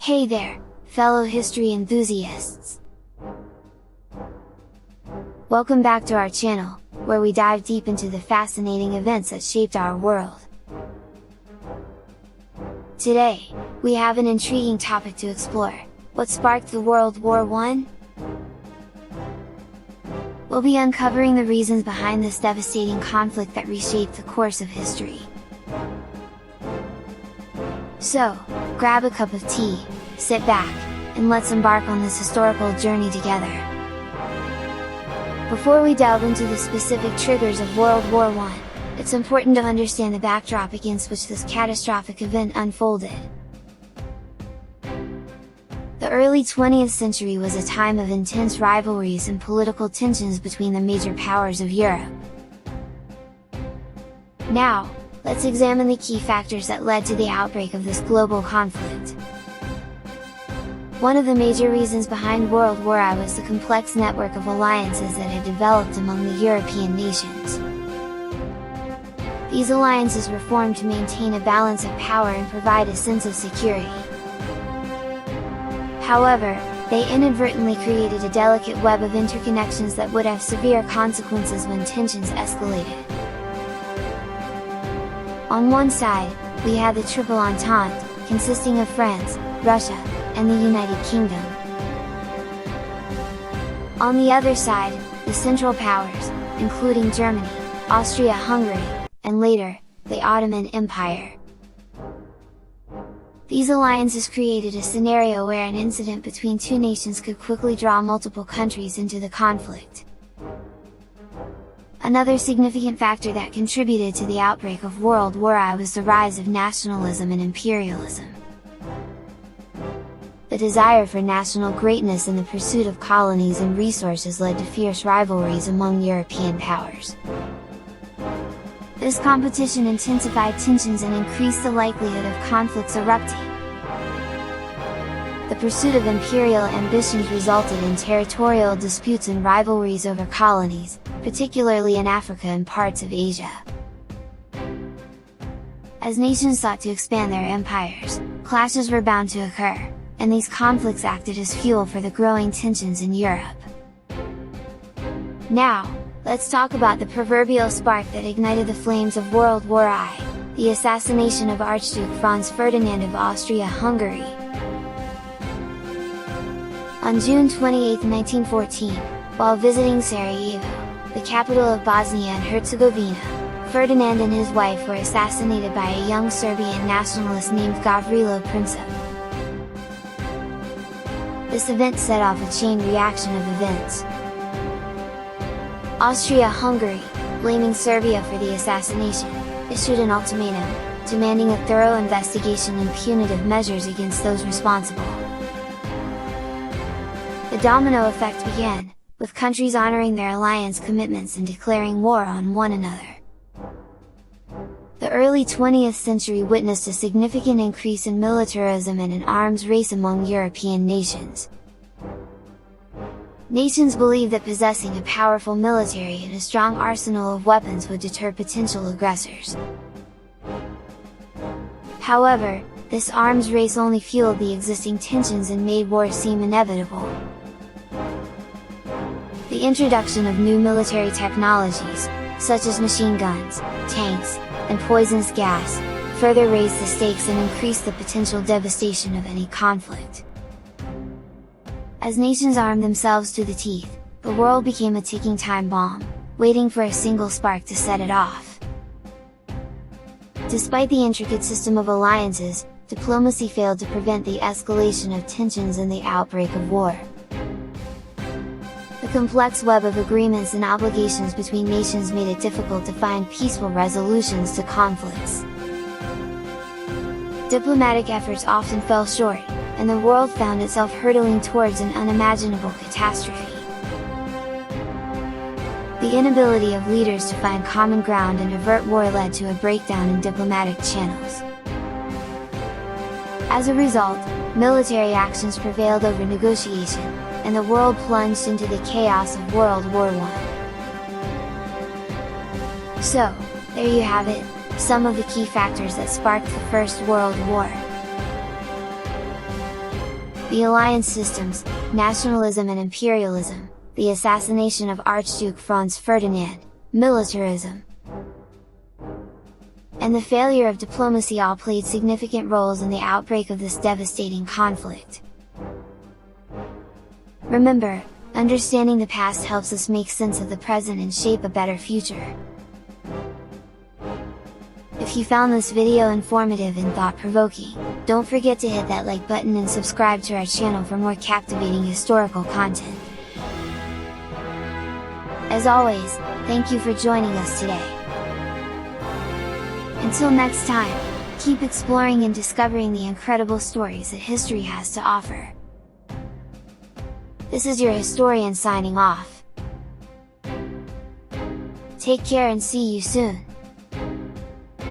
Hey there, fellow history enthusiasts! Welcome back to our channel, where we dive deep into the fascinating events that shaped our world. Today, we have an intriguing topic to explore: what sparked the World War I? We'll be uncovering the reasons behind this devastating conflict that reshaped the course of history. So, grab a cup of tea, sit back, and let's embark on this historical journey together. Before we delve into the specific triggers of World War I, it's important to understand the backdrop against which this catastrophic event unfolded. The early 20th century was a time of intense rivalries and political tensions between the major powers of Europe. Now, let's examine the key factors that led to the outbreak of this global conflict. One of the major reasons behind World War I was the complex network of alliances that had developed among the European nations. These alliances were formed to maintain a balance of power and provide a sense of security. However, they inadvertently created a delicate web of interconnections that would have severe consequences when tensions escalated. On one side, we had the Triple Entente, consisting of France, Russia, and the United Kingdom. On the other side, the Central Powers, including Germany, Austria-Hungary, and later, the Ottoman Empire. These alliances created a scenario where an incident between two nations could quickly draw multiple countries into the conflict. Another significant factor that contributed to the outbreak of World War I was the rise of nationalism and imperialism. The desire for national greatness and the pursuit of colonies and resources led to fierce rivalries among European powers. This competition intensified tensions and increased the likelihood of conflicts erupting. The pursuit of imperial ambitions resulted in territorial disputes and rivalries over colonies, particularly in Africa and parts of Asia. As nations sought to expand their empires, clashes were bound to occur, and these conflicts acted as fuel for the growing tensions in Europe. Now, let's talk about the proverbial spark that ignited the flames of World War I, the assassination of Archduke Franz Ferdinand of Austria-Hungary. On June 28, 1914, while visiting Sarajevo, the capital of Bosnia and Herzegovina, Ferdinand and his wife were assassinated by a young Serbian nationalist named Gavrilo Princip. This event set off a chain reaction of events. Austria-Hungary, blaming Serbia for the assassination, issued an ultimatum, demanding a thorough investigation and punitive measures against those responsible. The domino effect began, with countries honoring their alliance commitments and declaring war on one another. The early 20th century witnessed a significant increase in militarism and an arms race among European nations. Nations believed that possessing a powerful military and a strong arsenal of weapons would deter potential aggressors. However, this arms race only fueled the existing tensions and made war seem inevitable. The introduction of new military technologies, such as machine guns, tanks, and poisonous gas, further raised the stakes and increased the potential devastation of any conflict. As nations armed themselves to the teeth, the world became a ticking time bomb, waiting for a single spark to set it off. Despite the intricate system of alliances, diplomacy failed to prevent the escalation of tensions and the outbreak of war. The complex web of agreements and obligations between nations made it difficult to find peaceful resolutions to conflicts. Diplomatic efforts often fell short, and the world found itself hurtling towards an unimaginable catastrophe. The inability of leaders to find common ground and avert war led to a breakdown in diplomatic channels. As a result, military actions prevailed over negotiation, and the world plunged into the chaos of World War I. So, there you have it, some of the key factors that sparked the First World War. the alliance systems, nationalism and imperialism, the assassination of Archduke Franz Ferdinand, militarism, and the failure of diplomacy all played significant roles in the outbreak of this devastating conflict. Remember, understanding the past helps us make sense of the present and shape a better future. If you found this video informative and thought-provoking, don't forget to hit that like button and subscribe to our channel for more captivating historical content. As always, thank you for joining us today. Until next time, keep exploring and discovering the incredible stories that history has to offer. This is your historian signing off. Take care and see you soon!